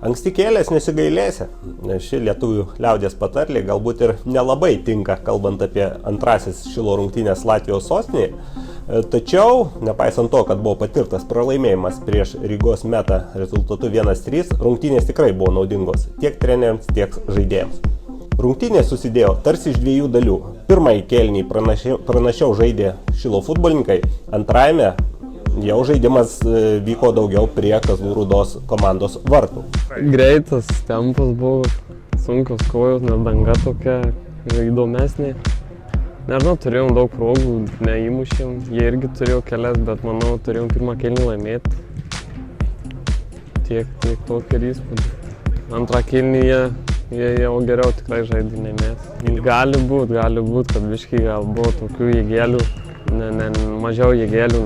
Anksti kėlės nesigailėsi. Ši lietuvių liaudies patarlė galbūt ir nelabai tinka, kalbant apie antrasis Šilo rungtynės Latvijos sostinėje. Tačiau, nepaisant to, kad buvo patirtas pralaimėjimas prieš Rygos Metą rezultatu 1-3, rungtynės tikrai buvo naudingos tiek treneriams, tiek žaidėjams. Rungtynės susidėjo tarsi iš dviejų dalių. Pirmąjį kėlinį pranašiau žaidė Šilo futbolininkai, antrajame jau žaidimas vyko daugiau prie Kazlų Rūdos komandos vartų. Greitas tempas buvo, sunkios kojos, nes danga tokia įdomesnė. Nežinau, turėjom daug progų, neįmušėm, jie irgi turėjo kelias, bet manau, turėjom pirmą kėlinį laimėti. Tiek tokį ir įspūdį. Antrą kėlinį jie jau geriau tikrai žaidė nei mes. Gali būt, kad biškį gal buvo tokių jėgėlių, mažiau jėgėlių,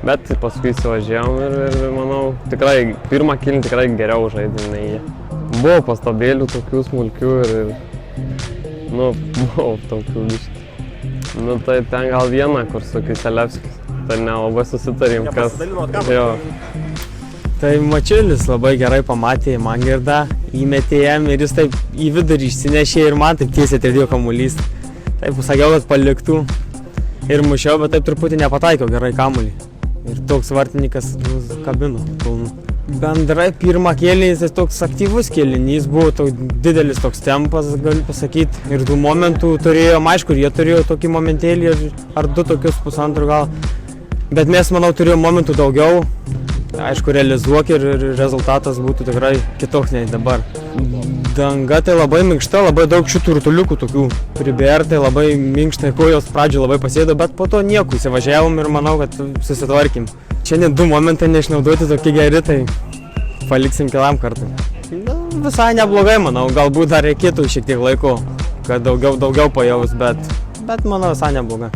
bet paskui įsivažiavom ir manau, tikrai pirmą kėlinį tikrai geriau žaidė nei jie. Buvo pastabėlių tokių smulkių ir buvo tokių biškį. Tai ten gal viena, kur su Kiselevskis, tai nelabai susitarim, kas. Tai Mačiulis labai gerai pamatė Mangirdą, įmetė jam ir jis taip į vidurį išsinešė ir man taip tiesiai atridėjo kamuolys. Taip pasakiau, kad paliktų ir mušiau, bet taip truputį nepataikiau gerai kamuolį. Ir toks vartininkas kabino pilnu. Bendrai pirmą kėlinį jis toks aktyvus kėlinys, buvo toks didelis toks tempas, galiu pasakyti. Ir tų momentų turėjom, aišku, ir jie turėjo tokį momentėlį ar du tokius pusantro gal. Bet mes, manau, turėjom momentų daugiau. Aišku, realizuok ir rezultatas būtų tikrai kitoks nei dabar. Danga tai labai minkšta, labai daug šitų rutuliukų tokių pribertai, labai minkšta, kojos pradžioje labai pasėdo, bet po to nieko, įsivažiavom ir manau, kad susitvarkim. Šiandien du momentai neišnaudoti tokie geri, tai paliksim kitam kartui. Visai neblogai, manau, galbūt dar reikėtų šiek tiek laiko, kad daugiau pajaus, bet manau visai neblogai.